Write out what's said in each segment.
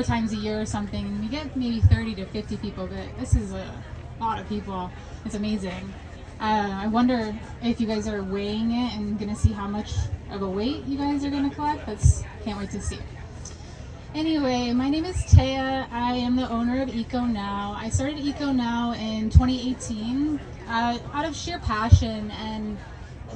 times a year or something, and we get maybe 30 to 50 people, but this is a lot of people. It's amazing. I wonder if you guys are weighing it and gonna see how much of a weight you guys are gonna collect. Can't wait to see. Anyway, my name is Thea. I am the owner of Eco Now. I started Eco Now in 2018 out of sheer passion and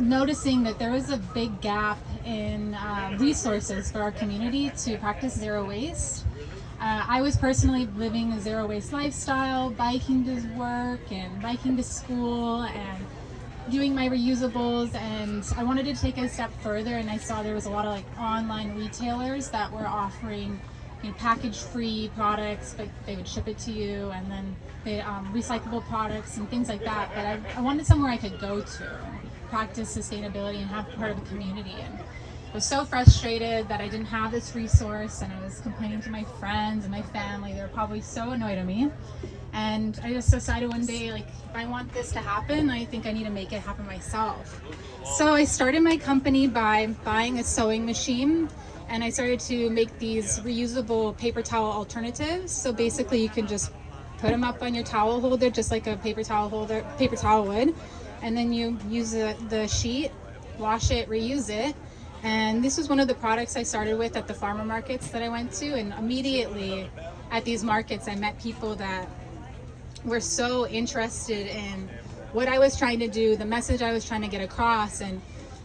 noticing that there was a big gap in resources for our community to practice zero waste. I was personally living a zero waste lifestyle, biking to work and biking to school and doing my reusables, and I wanted to take it a step further, and I saw there was a lot of online retailers that were offering package-free products, but they would ship it to you, and then they recyclable products and things like that. But I wanted somewhere I could go to and practice sustainability and have part of the community. And I was so frustrated that I didn't have this resource, and I was complaining to my friends and my family. They were probably so annoyed at me. And I just decided one day, if I want this to happen, I think I need to make it happen myself. So I started my company by buying a sewing machine, and I started to make these reusable paper towel alternatives. So basically you can just put them up on your towel holder, just like a paper towel would. And then you use the sheet, wash it, reuse it. And this was one of the products I started with at the farmer markets that I went to. And immediately at these markets, I met people that were so interested in what I was trying to do, the message I was trying to get across, and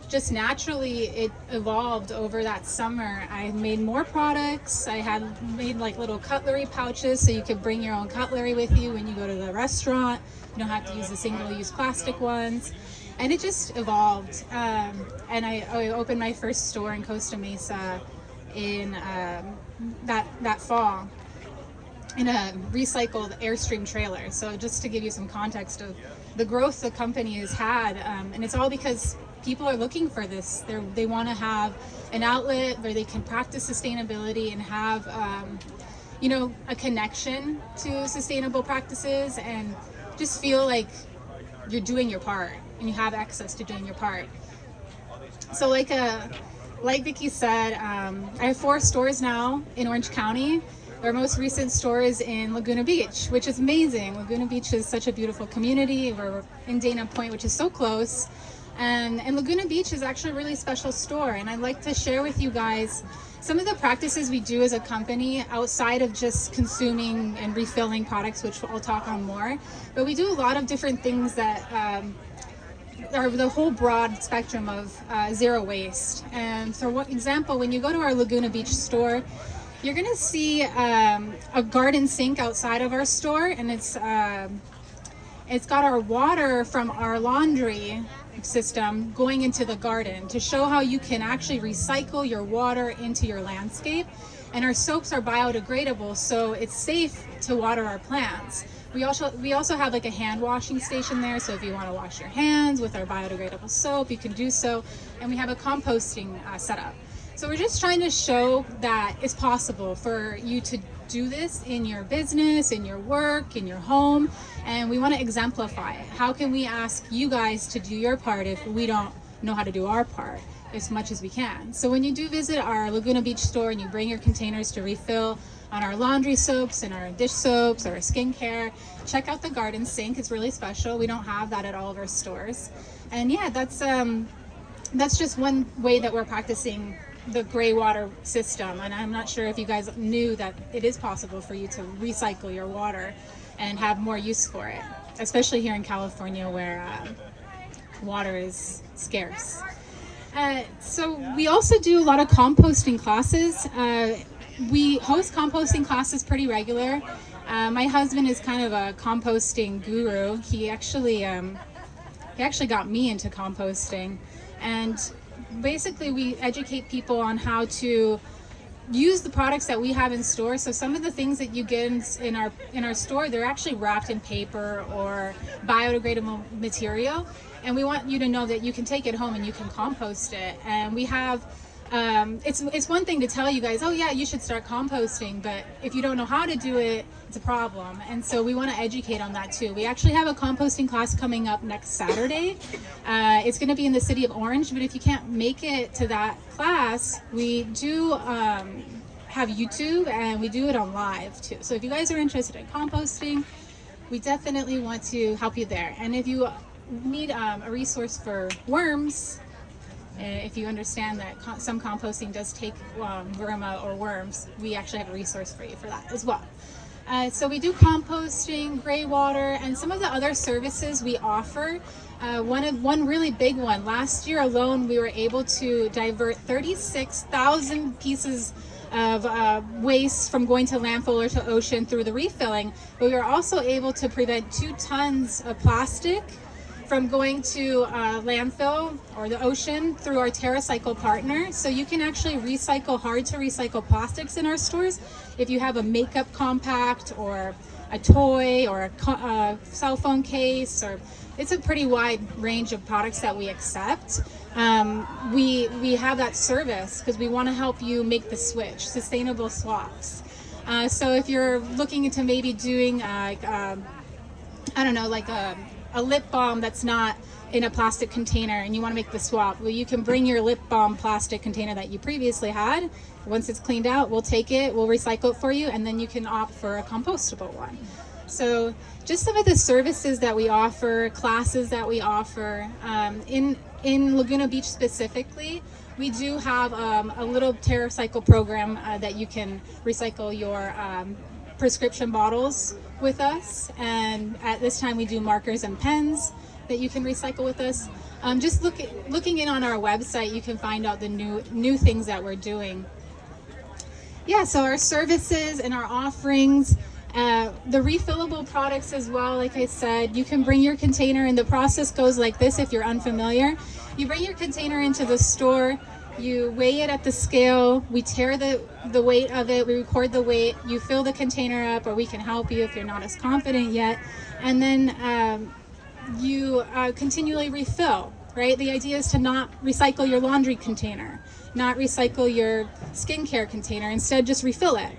just naturally it evolved over that summer. I made more products. I had made little cutlery pouches so you could bring your own cutlery with you when you go to the restaurant. You don't have to use the single-use plastic ones. And it just evolved. And I opened my first store in Costa Mesa in that fall, in a recycled Airstream trailer. So just to give you some context of the growth the company has had, and it's all because people are looking for this. They want to have an outlet where they can practice sustainability and have a connection to sustainable practices, and just feel like you're doing your part and you have access to doing your part. So like Vicki said, I have 4 stores now in Orange County. Our most recent store is in Laguna Beach, which is amazing. Laguna Beach is such a beautiful community. We're in Dana Point, which is so close. And Laguna Beach is actually a really special store. And I'd like to share with you guys some of the practices we do as a company outside of just consuming and refilling products, which I'll talk on more. But we do a lot of different things that are the whole broad spectrum of zero waste. And for example, when you go to our Laguna Beach store, you're gonna see a garden sink outside of our store, and it's got our water from our laundry system going into the garden to show how you can actually recycle your water into your landscape. And our soaps are biodegradable, so it's safe to water our plants. We also have a hand washing station there, so if you want to wash your hands with our biodegradable soap, you can do so. And we have a composting setup. So we're just trying to show that it's possible for you to do this in your business, in your work, in your home, and we want to exemplify it. How can we ask you guys to do your part if we don't know how to do our part as much as we can? So when you do visit our Laguna Beach store and you bring your containers to refill on our laundry soaps and our dish soaps or our skincare, check out the garden sink. It's really special. We don't have that at all of our stores. And yeah, that's just one way that we're practicing the gray water system. And I'm not sure if you guys knew that it is possible for you to recycle your water and have more use for it, especially here in California where water is scarce. So we also do a lot of composting classes. We host composting classes pretty regular. My husband is kind of a composting guru. He actually got me into composting, and basically we educate people on how to use the products that we have in store. So some of the things that you get in our store, they're actually wrapped in paper or biodegradable material, and we want you to know that you can take it home and you can compost it. And we have it's one thing to tell you guys, oh yeah, you should start composting, but if you don't know how to do it, it's a problem. And so we want to educate on that too. We actually have a composting class coming up next Saturday. It's going to be in the city of Orange, but if you can't make it to that class, we do have YouTube, and we do it on live too. So if you guys are interested in composting, we definitely want to help you there. And if you need a resource for worms, if you understand that some composting does take worm or worms, we actually have a resource for you for that as well. So we do composting, gray water, and some of the other services we offer. One really big one. Last year alone, we were able to divert 36,000 pieces of waste from going to landfill or to ocean through the refilling. But we were also able to prevent 2 tons of plastic from going to landfill or the ocean through our TerraCycle partner. So you can actually recycle hard to recycle plastics in our stores. If you have a makeup compact or a toy or a cell phone case, or it's a pretty wide range of products that we accept. We have that service because we want to help you make the switch, sustainable swaps. So if you're looking into maybe doing I don't know, like a lip balm that's not in a plastic container and you want to make the swap, well, you can bring your lip balm plastic container that you previously had. Once it's cleaned out, we'll take it, we'll recycle it for you, and then you can opt for a compostable one. So just some of the services that we offer, classes that we offer. In Laguna Beach specifically, we do have a little TerraCycle program that you can recycle your prescription bottles with us, and at this time we do markers and pens that you can recycle with us. Just looking in on our website, you can find out the new things that we're doing. Yeah, so our services and our offerings, the refillable products as well. Like I said, you can bring your container, and the process goes like this. If you're unfamiliar, you bring your container into the store, you weigh it at the scale, we tear the weight of it, we record the weight, you fill the container up, or we can help you if you're not as confident yet, and then you continually refill, right? The idea is to not recycle your laundry container, not recycle your skincare container, instead just refill it.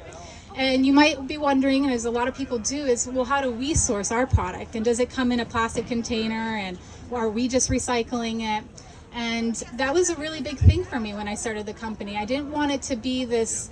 And you might be wondering, as a lot of people do, is, well, how do we source our product? And does it come in a plastic container, and are we just recycling it? And that was a really big thing for me when I started the company. I didn't want it to be this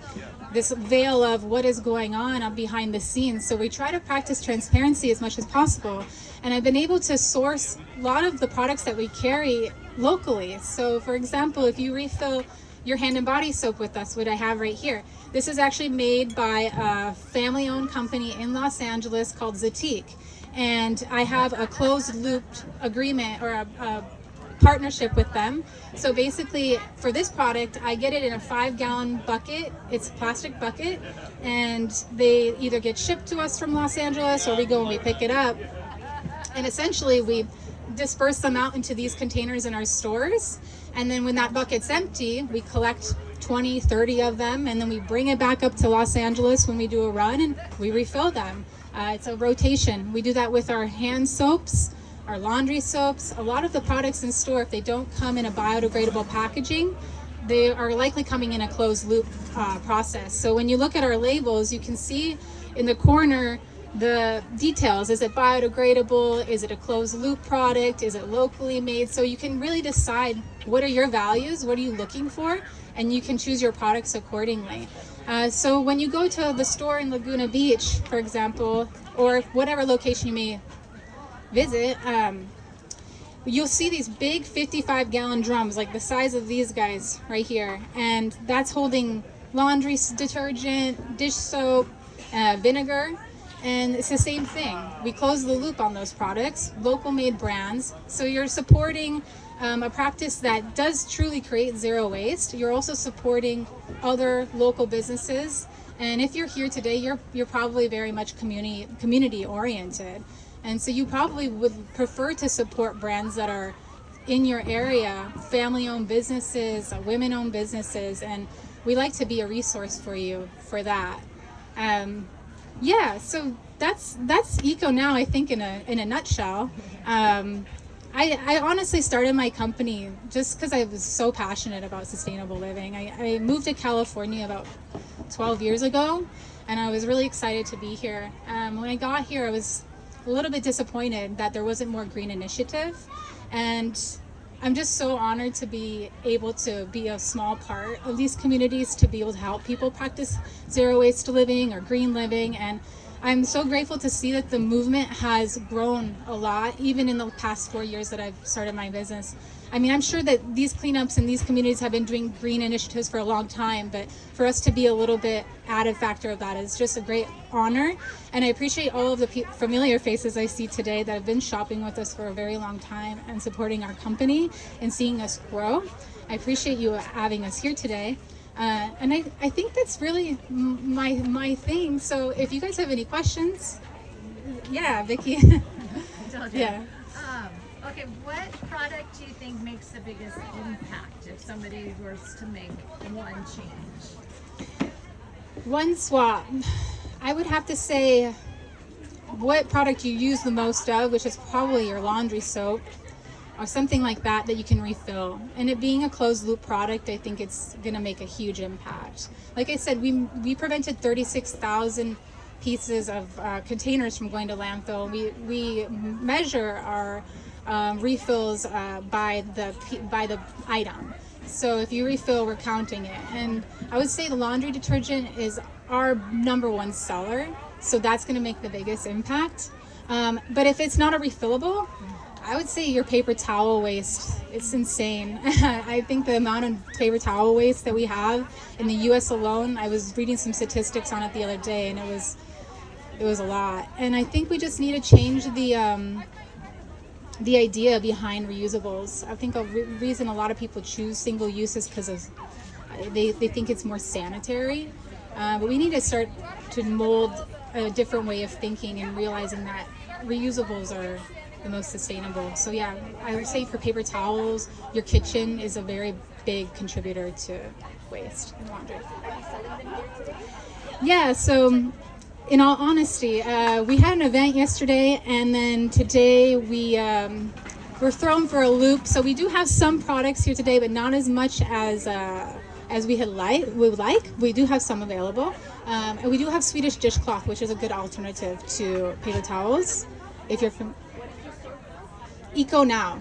veil of what is going on behind the scenes. So we try to practice transparency as much as possible. And I've been able to source a lot of the products that we carry locally. So for example, if you refill your hand and body soap with us, what I have right here, this is actually made by a family-owned company in Los Angeles called Zatique. And I have a closed loop agreement, or a partnership with them. So basically for this product, I get it in a 5-gallon bucket. It's a plastic bucket, and they either get shipped to us from Los Angeles, or we go and we pick it up. And essentially we disperse them out into these containers in our stores. And then when that bucket's empty, we collect 20, 30 of them, and then we bring it back up to Los Angeles when we do a run, and we refill them. It's a rotation. We do that with our hand soaps, our laundry soaps. A lot of the products in store, if they don't come in a biodegradable packaging, they are likely coming in a closed loop process. So when you look at our labels, you can see in the corner the details. Is it biodegradable? Is it a closed loop product? Is it locally made? So you can really decide, what are your values? What are you looking for? And you can choose your products accordingly. So when you go to the store in Laguna Beach, for example, or whatever location you may visit, you'll see these big 55-gallon drums, like the size of these guys right here, and that's holding laundry detergent, dish soap, vinegar, and it's the same thing. We close the loop on those products, local made brands, so you're supporting a practice that does truly create zero waste. You're also supporting other local businesses, and if you're here today, you're probably very much community oriented. And so you probably would prefer to support brands that are in your area, family-owned businesses, women-owned businesses, and we like to be a resource for you for that. Yeah, so that's Eco Now, I think, in a nutshell. I honestly started my company just because I was so passionate about sustainable living. I moved to California about 12 years ago, and I was really excited to be here. When I got here, I was a little bit disappointed that there wasn't more green initiative, and I'm just so honored to be able to be a small part of these communities, to be able to help people practice zero waste living or green living. And I'm so grateful to see that the movement has grown a lot, even in the past 4 years that I've started my business. I mean, I'm sure that these cleanups and these communities have been doing green initiatives for a long time, but for us to be a little bit added factor of that is just a great honor. And I appreciate all of the familiar faces I see today that have been shopping with us for a very long time and supporting our company and seeing us grow. I appreciate you having us here today. And I think that's really my thing. So if you guys have any questions, yeah, Vicky. Yeah. Okay, what product do you think makes the biggest impact if somebody was to make one change? One swap. I would have to say what product you use the most of, which is probably your laundry soap or something like that you can refill. And it being a closed loop product, I think it's gonna make a huge impact. Like I said, we prevented 36,000 pieces of containers from going to landfill. We measure our refills by the item. So if you refill, we're counting it. And I would say the laundry detergent is our #1 seller. So that's going to make the biggest impact. But if it's not a refillable, I would say your paper towel waste, it's insane. I think the amount of paper towel waste that we have in the US alone, I was reading some statistics on it the other day, and it was a lot. And I think we just need to change the idea behind reusables. I think a reason a lot of people choose single use is because of they think it's more sanitary. But we need to start to mold a different way of thinking and realizing that reusables are the most sustainable. So yeah, I would say for paper towels, your kitchen is a very big contributor to waste and laundry. Yeah, so in all honesty, we had an event yesterday, and then today we're thrown for a loop. So we do have some products here today, but not as much as we would like. We do have some available, and we do have Swedish dishcloth, which is a good alternative to paper towels. If you're from Eco Now,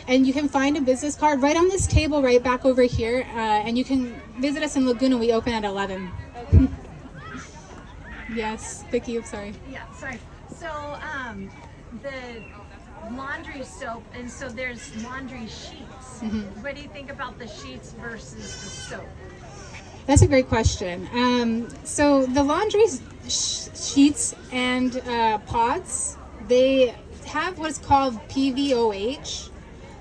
and you can find a business card right on this table, right back over here, and you can visit us in Laguna. We open at 11. Yes, Vicky, I'm sorry. Yeah, sorry. So, the laundry soap, and so there's laundry sheets. Mm-hmm. What do you think about the sheets versus the soap? That's a great question. So the laundry sheets and pods, they have what's called PVOH,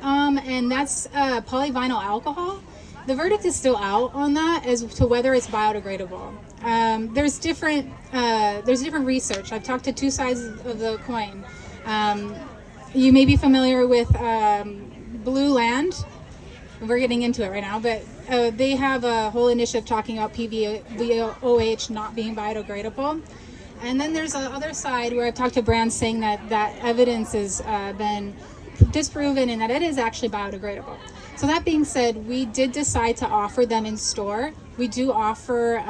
and that's polyvinyl alcohol. The verdict is still out on that as to whether it's biodegradable. There's different research. I've talked to two sides of the coin. You may be familiar with Blue Land. We're getting into it right now, but they have a whole initiative talking about PVOH not being biodegradable. And then there's the other side where I've talked to brands saying that evidence has been disproven and that it is actually biodegradable. So that being said, we did decide to offer them in store. We do offer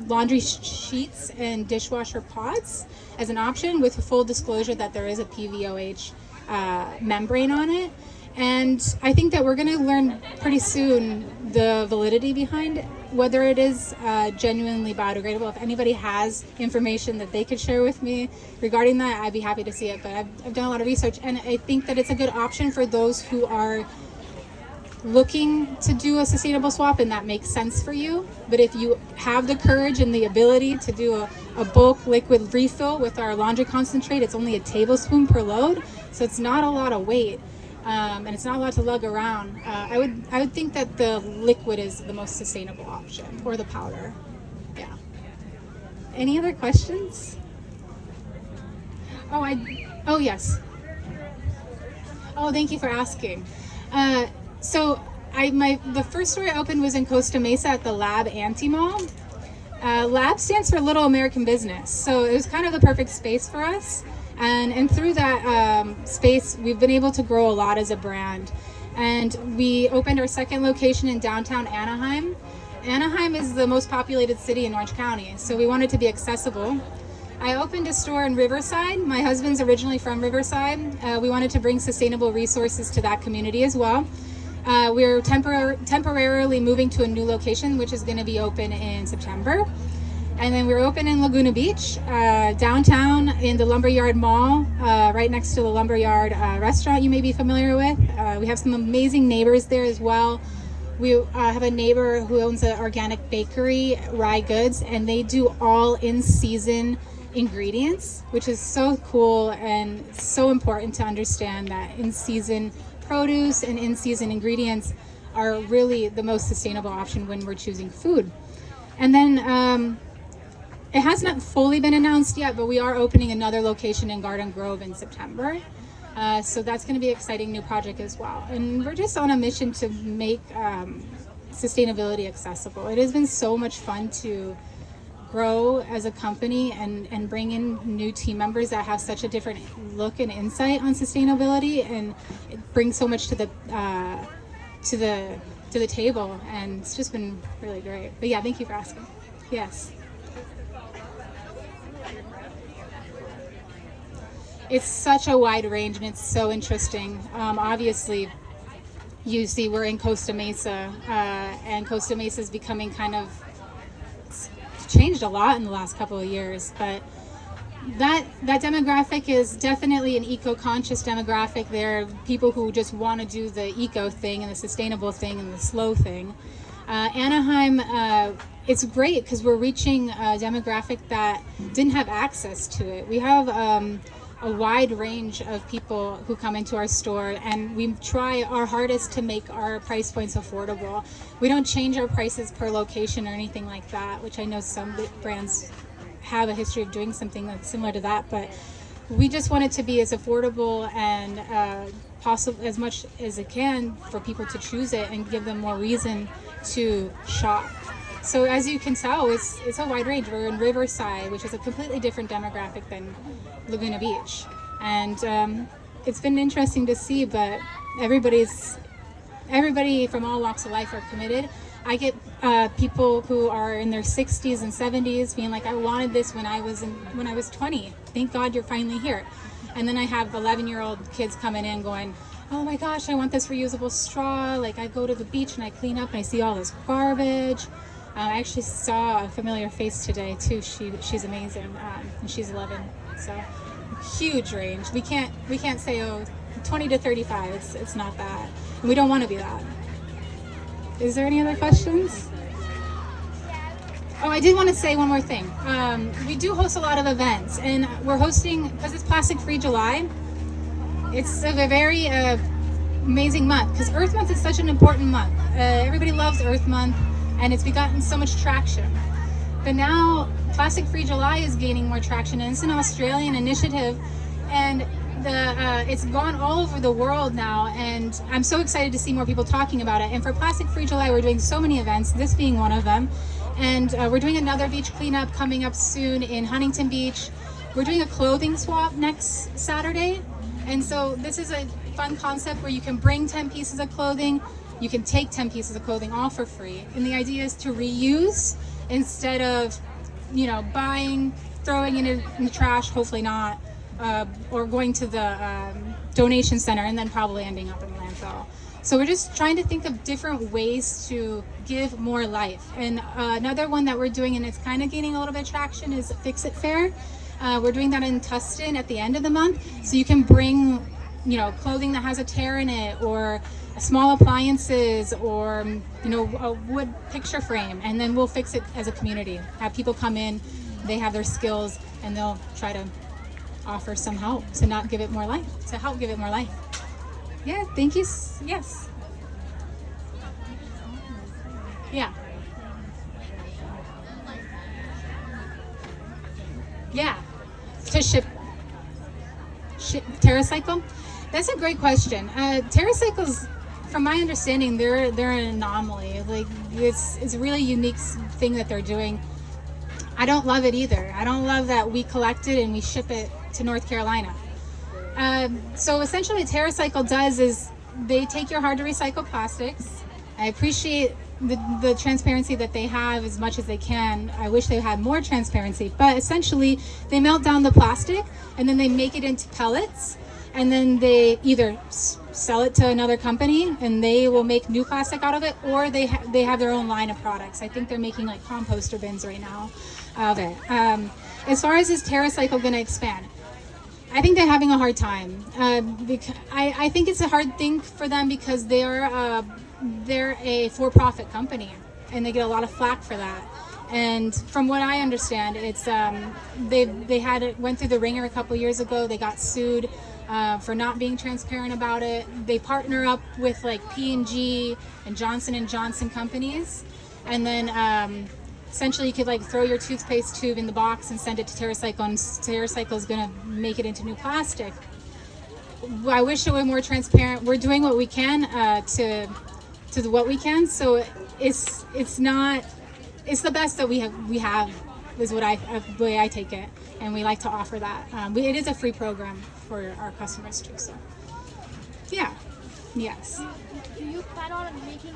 laundry sheets and dishwasher pods as an option, with full disclosure that there is a PVOH membrane on it. And I think that we're going to learn pretty soon the validity behind whether it is genuinely biodegradable. If anybody has information that they could share with me regarding that, I'd be happy to see it. But I've done a lot of research, and I think that it's a good option for those who are looking to do a sustainable swap and that makes sense for you. But if you have the courage and the ability to do a bulk liquid refill with our laundry concentrate, it's only a tablespoon per load, so it's not a lot of weight, and it's not a lot to lug around. I would think that the liquid is the most sustainable option, or the powder. Yeah. Any other questions? Oh yes. Oh, thank you for asking. So the first store I opened was in Costa Mesa at the Lab Anti-Mall. Lab stands for Little American Business, so it was kind of the perfect space for us. And through that space, we've been able to grow a lot as a brand. And we opened our second location in downtown Anaheim. Anaheim is the most populated city in Orange County, so we wanted to be accessible. I opened a store in Riverside. My husband's originally from Riverside. We wanted to bring sustainable resources to that community as well. We're temporarily moving to a new location, which is going to be open in September. And then we're open in Laguna Beach, downtown in the Lumberyard Mall, right next to the Lumberyard restaurant you may be familiar with. We have some amazing neighbors there as well. We have a neighbor who owns an organic bakery, Rye Goods, and they do all in-season ingredients, which is so cool and so important to understand that in-season produce and in-season ingredients are really the most sustainable option when we're choosing food. And then it has not fully been announced yet, but we are opening another location in Garden Grove in September. So that's going to be an exciting new project as well. And we're just on a mission to make sustainability accessible. It has been so much fun to grow as a company and bring in new team members that have such a different look and insight on sustainability, and it brings so much to the table, and it's just been really great. But yeah, thank you for asking. Yes. It's such a wide range, and it's so interesting. Obviously, you see we're in Costa Mesa, and Costa Mesa is becoming it's changed a lot in the last couple of years, but that demographic is definitely an eco-conscious demographic. They're people who just want to do the eco thing and the sustainable thing and the slow thing. Anaheim, it's great because we're reaching a demographic that didn't have access to it. We have a wide range of people who come into our store, and we try our hardest to make our price points affordable. We don't change our prices per location or anything like that, which I know some brands have a history of doing something that's similar to that, but we just want it to be as affordable and possible as much as it can for people to choose it and give them more reason to shop. So as you can tell, it's a wide range. We're in Riverside, which is a completely different demographic than Laguna Beach, and it's been interesting to see. But everybody from all walks of life are committed. I get people who are in their 60s and 70s being like, "I wanted this when I was 20. Thank God you're finally here." And then I have 11-year-old kids coming in going, "Oh my gosh, I want this reusable straw. Like, I go to the beach and I clean up and I see all this garbage." I actually saw a familiar face today too. She's amazing, and she's 11. So huge range. We can't say 20 to 35. It's not that, and we don't want to be that. Is there any other questions? Oh, I did want to say one more thing. We do host a lot of events, and we're hosting, because it's Plastic Free July. It's a very amazing month because Earth Month is such an important month. Everybody loves Earth Month, and it's gotten so much traction. But now Plastic Free July is gaining more traction, and it's an Australian initiative, and it's gone all over the world now, and I'm so excited to see more people talking about it. And for Plastic Free July, we're doing so many events, this being one of them. And we're doing another beach cleanup coming up soon in Huntington Beach. We're doing a clothing swap next Saturday. And so this is a fun concept where you can bring 10 pieces of clothing, you can take 10 pieces of clothing all for free. And the idea is to reuse instead of, buying, throwing it in the trash, hopefully not, or going to the donation center and then probably ending up in the landfill. So we're just trying to think of different ways to give more life. And another one that we're doing, and it's kind of gaining a little bit of traction, is Fix It Fair. We're doing that in Tustin at the end of the month. So you can bring, clothing that has a tear in it, or small appliances, or, a wood picture frame, and then we'll fix it as a community. Have people come in, they have their skills, and they'll try to offer some help to help give it more life. Yeah, thank you. Yes. Yeah. Yeah. To ship TerraCycle? That's a great question. TerraCycles, from my understanding, they're an anomaly. Like, it's a really unique thing that they're doing. I don't love it either. I don't love that we collect it and we ship it to North Carolina. So essentially what TerraCycle does is they take your hard to recycle plastics. I appreciate the transparency that they have as much as they can. I wish they had more transparency, but essentially they melt down the plastic and then they make it into pellets, and then they either sell it to another company and they will make new plastic out of it, or they have their own line of products. I think they're making like composter bins right now of it. As far as is TerraCycle going to expand, I think they're having a hard time. I think it's a hard thing for them because they're a for-profit company and they get a lot of flack for that. And from what I understand, it's they went through the ringer a couple years ago. They got sued for not being transparent about it. They partner up with like P&G and Johnson & Johnson companies, and then essentially you could like throw your toothpaste tube in the box and send it to TerraCycle, and TerraCycle is going to make it into new plastic. I wish it were more transparent. We're doing what we can to what we can. So it's the best that we have is what the way I take it, and we like to offer that. It is a free program for our customers too. So yeah, yes. Do you plan on making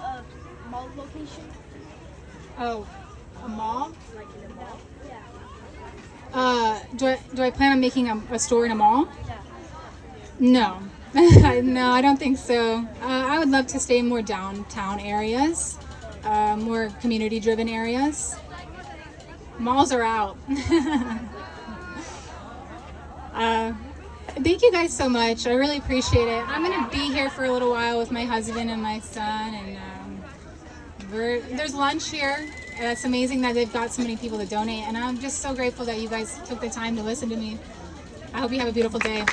a mall location? Oh, a mall? Like in a mall? Yeah. Do I plan on making a store in a mall? Yeah. No. No, I don't think so. I would love to stay in more downtown areas, more community-driven areas. Malls are out. Thank you guys so much. I really appreciate it. I'm going to be here for a little while with my husband and my son, and there's lunch here. It's amazing that they've got so many people to donate, and I'm just so grateful that you guys took the time to listen to me. I hope you have a beautiful day.